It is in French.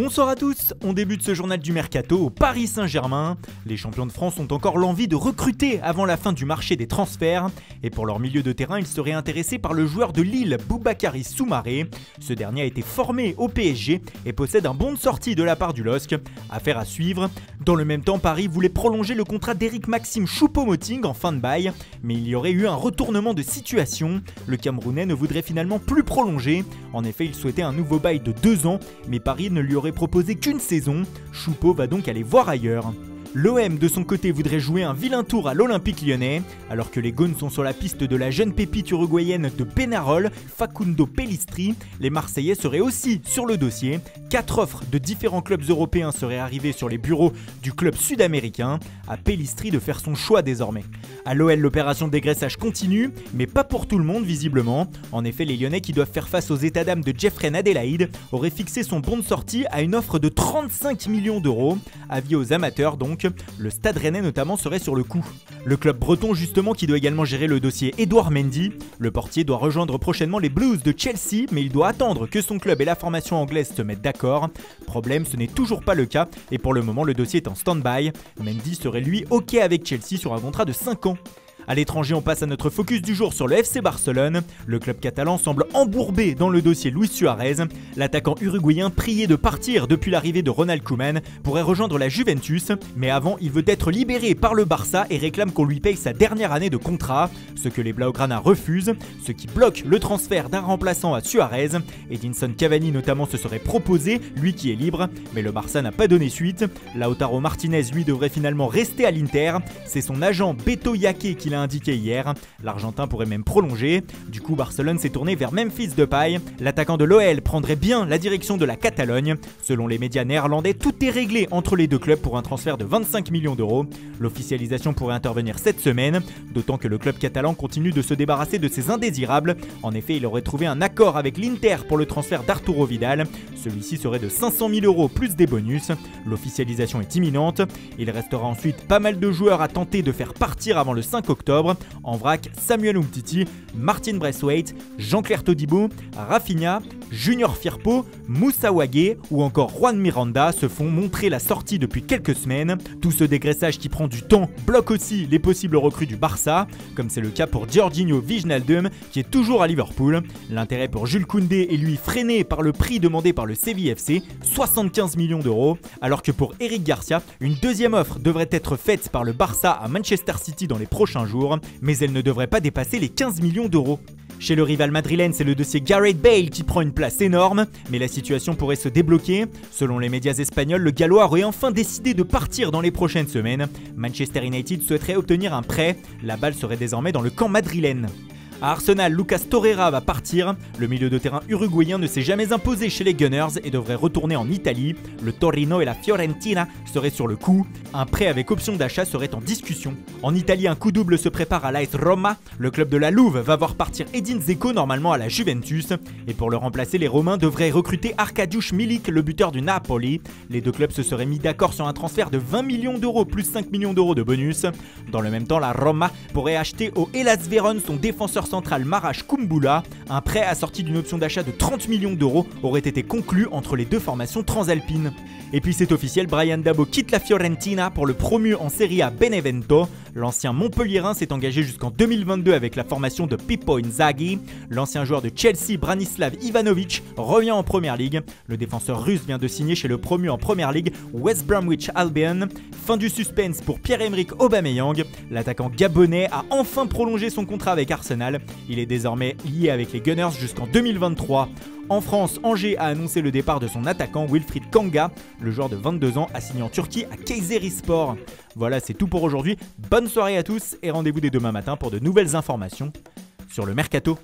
Bonsoir à tous, on débute ce journal du Mercato au Paris Saint-Germain. Les champions de France ont encore l'envie de recruter avant la fin du marché des transferts. Et pour leur milieu de terrain, ils seraient intéressés par le joueur de Lille, Boubakary Soumaré. Ce dernier a été formé au PSG et possède un bon de sortie de la part du LOSC. Affaire à suivre. Dans le même temps, Paris voulait prolonger le contrat d'Éric Maxime Choupo-Moting en fin de bail. Mais il y aurait eu un retournement de situation. Le Camerounais ne voudrait finalement plus prolonger. En effet, il souhaitait un nouveau bail de 2 ans, mais Paris ne lui aurait proposé qu'une saison. Choupo va donc aller voir ailleurs. L'OM de son côté voudrait jouer un vilain tour à l'Olympique Lyonnais, alors que les Gaunes sont sur la piste de la jeune pépite uruguayenne de Peñarol, Facundo Pellistri. Les Marseillais seraient aussi sur le dossier. 4 offres de différents clubs européens seraient arrivées sur les bureaux du club sud-américain. À Pellistri de faire son choix désormais. À l'OL, l'opération de dégraissage continue, mais pas pour tout le monde visiblement. En effet, les Lyonnais qui doivent faire face aux états d'âme de Jeffrey Adélaïde auraient fixé son bon de sortie à une offre de 35 millions d'euros. Avis aux amateurs donc, le Stade Rennais notamment serait sur le coup. Le club breton justement qui doit également gérer le dossier Edouard Mendy. Le portier doit rejoindre prochainement les Blues de Chelsea, mais il doit attendre que son club et la formation anglaise se mettent d'accord. Problème, ce n'est toujours pas le cas et pour le moment le dossier est en stand-by. Mendy serait lui ok avec Chelsea sur un contrat de 5 ans. A l'étranger, on passe à notre focus du jour sur le FC Barcelone. Le club catalan semble embourbé dans le dossier Luis Suarez. L'attaquant uruguayen prié de partir depuis l'arrivée de Ronald Koeman pourrait rejoindre la Juventus. Mais avant, il veut être libéré par le Barça et réclame qu'on lui paye sa dernière année de contrat. Ce que les Blaugrana refusent, ce qui bloque le transfert d'un remplaçant à Suarez. Edinson Cavani notamment se serait proposé, lui qui est libre. Mais le Barça n'a pas donné suite. Lautaro Martinez lui devrait finalement rester à l'Inter. C'est son agent Beto Yaque qui l'a indiqué hier. L'Argentin pourrait même prolonger. Du coup, Barcelone s'est tourné vers Memphis Depay. L'attaquant de l'OL prendrait bien la direction de la Catalogne. Selon les médias néerlandais, tout est réglé entre les deux clubs pour un transfert de 25 millions d'euros. L'officialisation pourrait intervenir cette semaine, d'autant que le club catalan continue de se débarrasser de ses indésirables. En effet, il aurait trouvé un accord avec l'Inter pour le transfert d'Arturo Vidal. Celui-ci serait de 500 000 euros plus des bonus. L'officialisation est imminente. Il restera ensuite pas mal de joueurs à tenter de faire partir avant le 5 octobre. En vrac, Samuel Umtiti, Martin Braithwaite, Jean-Claire Todibo, Rafinha, Junior Firpo, Moussa Wagué ou encore Juan Miranda se font montrer la sortie depuis quelques semaines. Tout ce dégraissage qui prend du temps bloque aussi les possibles recrues du Barça, comme c'est le cas pour Georginio Wijnaldum qui est toujours à Liverpool. L'intérêt pour Jules Koundé est lui freiné par le prix demandé par le Séville FC, 75 millions d'euros, alors que pour Eric Garcia, une deuxième offre devrait être faite par le Barça à Manchester City dans les prochains jours, mais elle ne devrait pas dépasser les 15 millions d'euros. Chez le rival madrilène, c'est le dossier Gareth Bale qui prend une place énorme, mais la situation pourrait se débloquer. Selon les médias espagnols, le Gallois aurait enfin décidé de partir dans les prochaines semaines. Manchester United souhaiterait obtenir un prêt, la balle serait désormais dans le camp madrilène. À Arsenal, Lucas Torreira va partir. Le milieu de terrain uruguayen ne s'est jamais imposé chez les Gunners et devrait retourner en Italie. Le Torino et la Fiorentina seraient sur le coup. Un prêt avec option d'achat serait en discussion. En Italie, un coup double se prépare à l'AS Roma. Le club de la Louve va voir partir Edin Dzeko normalement à la Juventus. Et pour le remplacer, les Romains devraient recruter Arkadiusz Milik, le buteur du Napoli. Les deux clubs se seraient mis d'accord sur un transfert de 20 millions d'euros plus 5 millions d'euros de bonus. Dans le même temps, la Roma pourrait acheter au Hellas Vérone son défenseur central Marash Kumbula. Un prêt assorti d'une option d'achat de 30 millions d'euros aurait été conclu entre les deux formations transalpines. Et puis c'est officiel, Brian Dabo quitte la Fiorentina pour le promu en Serie A Benevento. L'ancien Montpellierin s'est engagé jusqu'en 2022 avec la formation de Pippo Inzaghi. L'ancien joueur de Chelsea, Branislav Ivanovic, revient en Première Ligue. Le défenseur russe vient de signer chez le promu en Première Ligue, West Bromwich Albion. Fin du suspense pour Pierre-Emerick Aubameyang. L'attaquant gabonais a enfin prolongé son contrat avec Arsenal. Il est désormais lié avec les Gunners jusqu'en 2023. En France, Angers a annoncé le départ de son attaquant Wilfried Kanga. Le joueur de 22 ans a signé en Turquie à Kayserispor. Voilà, c'est tout pour aujourd'hui. Bonne soirée à tous et rendez-vous dès demain matin pour de nouvelles informations sur le Mercato.